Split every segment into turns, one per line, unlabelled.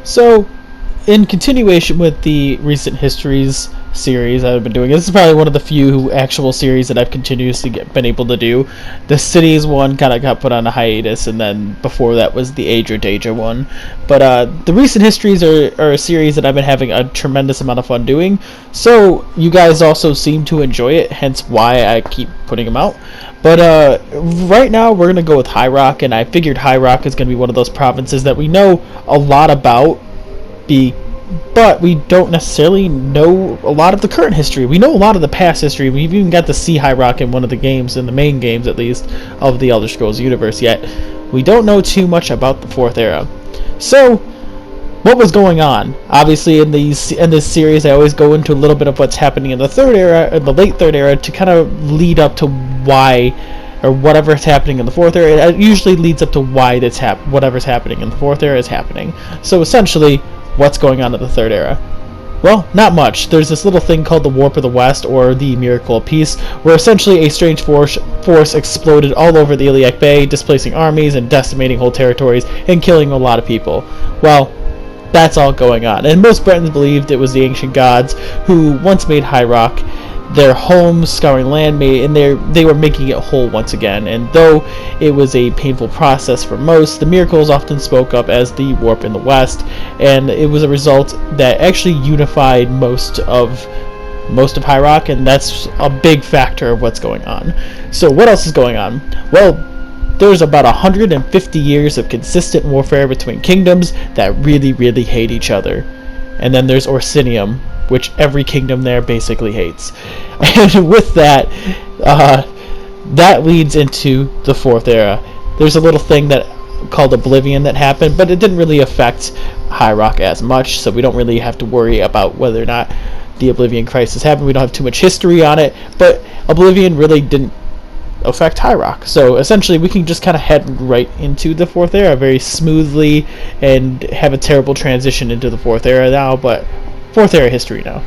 So, in continuation with the recent histories series I've been doing, this is probably one of the few actual series that I've continuously been able to do. The cities one kind of got put on a hiatus, and then before that was the Adra Daedra one. But the recent histories are a series that I've been having a tremendous amount of fun doing. So you guys also seem to enjoy it, hence why I keep putting them out. But right now we're gonna go with High Rock, and I figured High Rock is gonna be one of those provinces that we know a lot about, but we don't necessarily know a lot of the current history. We know a lot of the past history. We've even got to see High Rock in one of the games, in the main games at least, of the Elder Scrolls universe, yet we don't know too much about the Fourth Era. So, what was going on? Obviously, in this series, I always go into a little bit of what's happening in the Third Era, in the late Third Era, to kind of lead up to why, or whatever's happening in the Fourth Era. It usually leads up to why whatever's happening in the Fourth Era is happening. So essentially, what's going on in the Third Era? Well, not much. There's this little thing called the Warp of the West, or the Miracle of Peace, where essentially a strange force exploded all over the Iliac Bay, displacing armies and decimating whole territories and killing a lot of people. Well, that's all going on. And most Bretons believed it was the ancient gods who once made High Rock their home, scouring land, and they were making it whole once again. And though it was a painful process for most, the miracles often spoke up as the warp in the West, and it was a result that actually unified most of High Rock, and that's a big factor of what's going on. So what else is going on? Well, there's about 150 years of consistent warfare between kingdoms that really, really hate each other. And then there's Orsinium, which every kingdom there basically hates. And with that, that leads into the Fourth Era. There's a little thing called Oblivion that happened, but it didn't really affect High Rock as much, so we don't really have to worry about whether or not the Oblivion Crisis happened. We don't have too much history on it, but Oblivion really didn't affect High Rock. So essentially we can just kind of head right into the Fourth Era very smoothly and have a terrible transition into the Fourth Era now, but Fourth Era history now.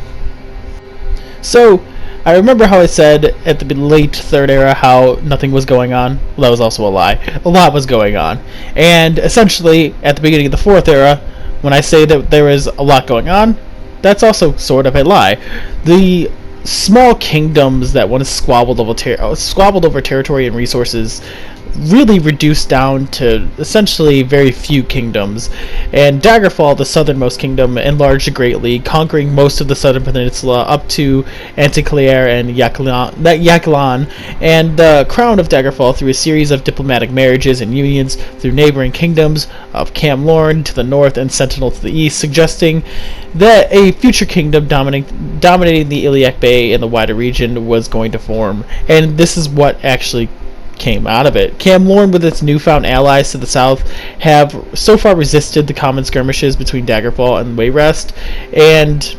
So I remember how I said at the late Third Era how nothing was going on. Well, that was also a lie. A lot was going on. And essentially at the beginning of the Fourth Era, when I say that there is a lot going on, that's also sort of a lie. The small kingdoms that once squabbled over territory and resources really reduced down to essentially very few kingdoms, and Daggerfall, the southernmost kingdom, enlarged greatly, conquering most of the southern peninsula up to Anticlear and Yaklan, and the crown of Daggerfall through a series of diplomatic marriages and unions through neighboring kingdoms of Camlorn to the north and Sentinel to the east, suggesting that a future kingdom dominating the Iliac Bay and the wider region was going to form, and this is what actually came out of it. Camlorn, with its newfound allies to the south, have so far resisted the common skirmishes between Daggerfall and Wayrest, and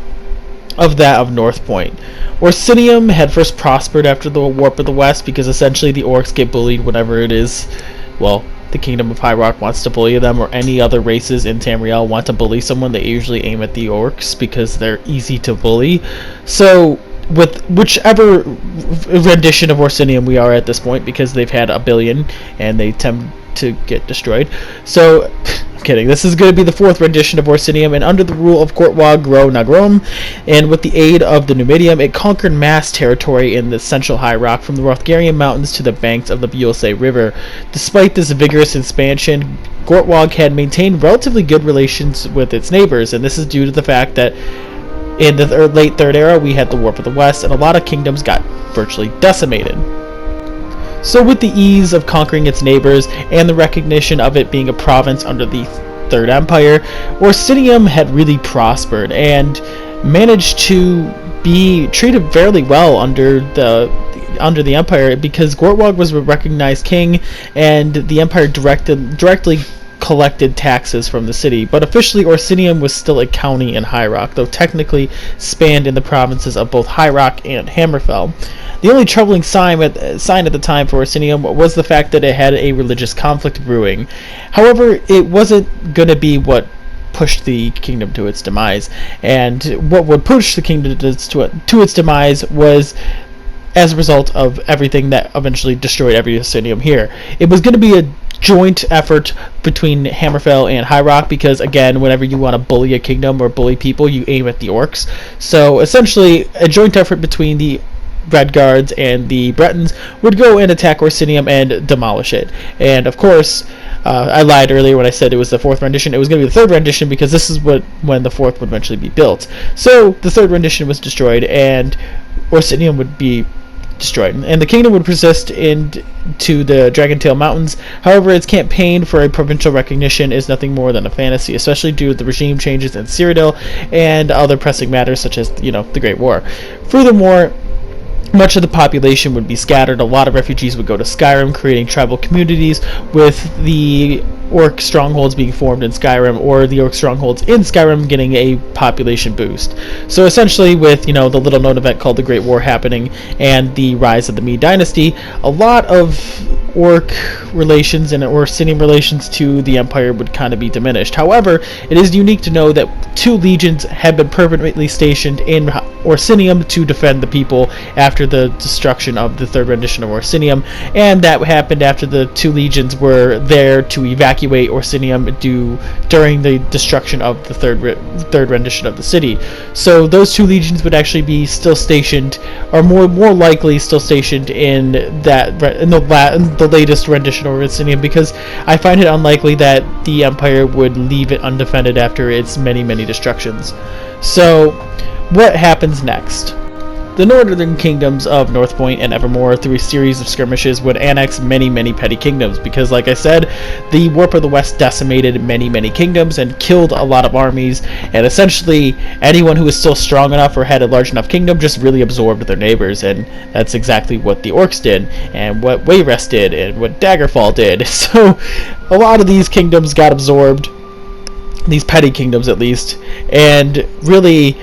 of that of North Point. Orsinium had first prospered after the Warp of the West, because essentially the orcs get bullied whenever it is, well, the Kingdom of High Rock wants to bully them, or any other races in Tamriel want to bully someone. They usually aim at the orcs because they're easy to bully. So with whichever rendition of Orsinium we are at this point, because they've had a billion and they tend to get destroyed. So, I'm kidding. This is going to be the fourth rendition of Orsinium, and under the rule of Gortwag Gro Nagrom, and with the aid of the Numidium, it conquered mass territory in the central High Rock, from the Rothgarian Mountains to the banks of the Builse River. Despite this vigorous expansion, Gortwag had maintained relatively good relations with its neighbors, and this is due to the fact that in the late Third Era, we had the Warp of the West, and a lot of kingdoms got virtually decimated. So with the ease of conquering its neighbors, and the recognition of it being a province under the Third Empire, Orsinium had really prospered, and managed to be treated fairly well under the Empire, because Gortwag was a recognized king, and the Empire directly collected taxes from the city, but officially Orsinium was still a county in High Rock, though technically spanned in the provinces of both High Rock and Hammerfell. The only troubling sign at the time for Orsinium was the fact that it had a religious conflict brewing. However, it wasn't going to be what pushed the kingdom to its demise, and what would push the kingdom to its demise was as a result of everything that eventually destroyed every Orsinium here. It was going to be a joint effort between Hammerfell and High Rock, because again, whenever you want to bully a kingdom or bully people, you aim at the orcs. So essentially, a joint effort between the Redguards and the Bretons would go and attack Orsinium and demolish it. And of course, I lied earlier when I said it was the fourth rendition. It was going to be the third rendition, because this is when the fourth would eventually be built. So the third rendition was destroyed, and Orsinium would be destroyed, and the kingdom would persist into the Dragontail Mountains. However, its campaign for a provincial recognition is nothing more than a fantasy, especially due to the regime changes in Cyrodiil and other pressing matters such as, the Great War. Furthermore, much of the population would be scattered. A lot of refugees would go to Skyrim, creating tribal communities, with the orc strongholds being formed in Skyrim, or the orc strongholds in Skyrim getting a population boost. So essentially, with the little known event called the Great War happening and the rise of the Mede Dynasty, a lot of orc relations and Orsinium relations to the Empire would kind of be diminished. However, it is unique to know that 2 legions had been permanently stationed in Orsinium to defend the people after the destruction of the third rendition of Orsinium, and that happened after the 2 legions were there to evacuate Orsinium during the destruction of the third rendition of the city. So those 2 legions would actually be still stationed, or more likely still stationed in the latest rendition of Orsinium, because I find it unlikely that the Empire would leave it undefended after its many destructions. So what happens next? The northern kingdoms of Northpoint and Evermore, through a series of skirmishes, would annex many petty kingdoms, because, like I said, the Warp of the West decimated many kingdoms and killed a lot of armies, and essentially anyone who was still strong enough or had a large enough kingdom just really absorbed their neighbors, and that's exactly what the orcs did, and what Wayrest did, and what Daggerfall did. So a lot of these kingdoms got absorbed, these petty kingdoms at least, and really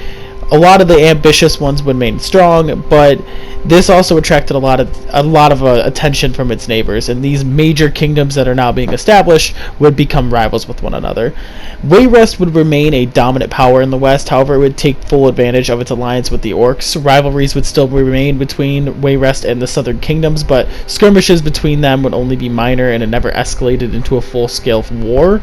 a lot of the ambitious ones would remain strong, but this also attracted a lot of attention from its neighbors, and these major kingdoms that are now being established would become rivals with one another. Wayrest would remain a dominant power in the West, however it would take full advantage of its alliance with the orcs. Rivalries would still remain between Wayrest and the southern kingdoms, but skirmishes between them would only be minor, and it never escalated into a full-scale war.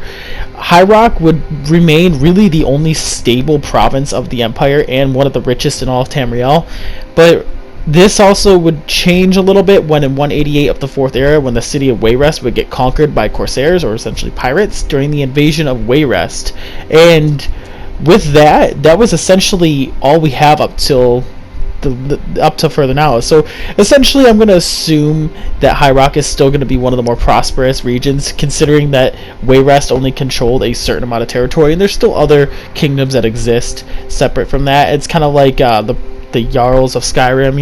High Rock would remain really the only stable province of the Empire, and one of the richest in all of Tamriel, but this also would change a little bit when in 188 of the Fourth Era, when the city of Wayrest would get conquered by Corsairs, or essentially pirates, during the invasion of Wayrest. And with that was essentially all we have up till further now. So essentially, I'm going to assume that High Rock is still going to be one of the more prosperous regions, considering that Wayrest only controlled a certain amount of territory, and there's still other kingdoms that exist separate from that. It's kind of like the Jarls of Skyrim.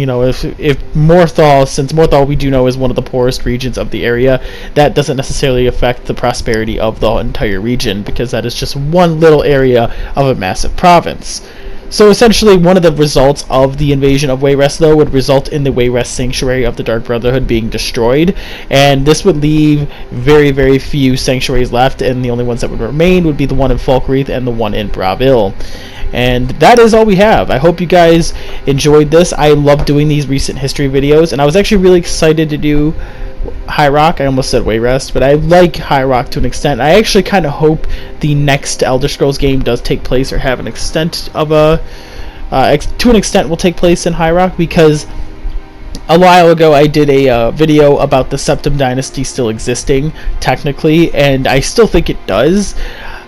If Morthal, since Morthal we do know is one of the poorest regions of the area, that doesn't necessarily affect the prosperity of the entire region, because that is just one little area of a massive province. So essentially, one of the results of the invasion of Wayrest, though, would result in the Wayrest Sanctuary of the Dark Brotherhood being destroyed, and this would leave very few sanctuaries left, and the only ones that would remain would be the one in Falkreath and the one in Bravil. And that is all we have. I hope you guys enjoyed this. I love doing these recent history videos, and I was actually really excited to do High Rock. I almost said Wayrest, but I like High Rock to an extent. I actually kind of hope the next Elder Scrolls game does take place, or have an extent of to an extent will take place in High Rock, because a while ago I did a video about the Septim Dynasty still existing, technically, and I still think it does.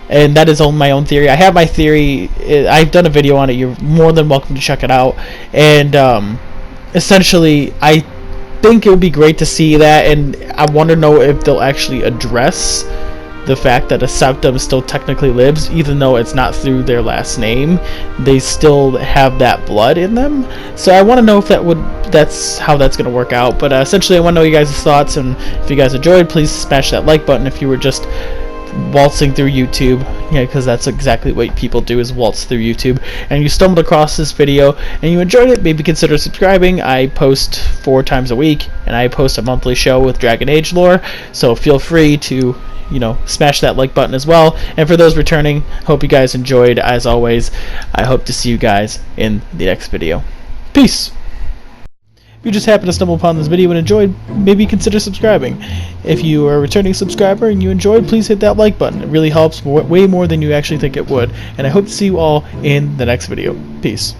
And that is my own theory. I have my theory. I've done a video on it. You're more than welcome to check it out. And essentially, I think it would be great to see that, and I want to know if they'll actually address the fact that a Septim still technically lives, even though it's not through their last name. They still have that blood in them. So I want to know if that's how that's going to work out. But essentially, I want to know you guys' thoughts, and if you guys enjoyed, please smash that like button. If you were just waltzing through YouTube, because that's exactly what people do, is waltz through YouTube, and you stumbled across this video and you enjoyed it, maybe consider subscribing. I post 4 times a week, and I post a monthly show with Dragon Age lore, so feel free to smash that like button as well. And for those returning, hope you guys enjoyed. As always, I hope to see you guys in the next video. Peace. If you just happened to stumble upon this video and enjoyed, maybe consider subscribing. If you are a returning subscriber and you enjoyed, please hit that like button. It really helps way more than you actually think it would. And I hope to see you all in the next video. Peace.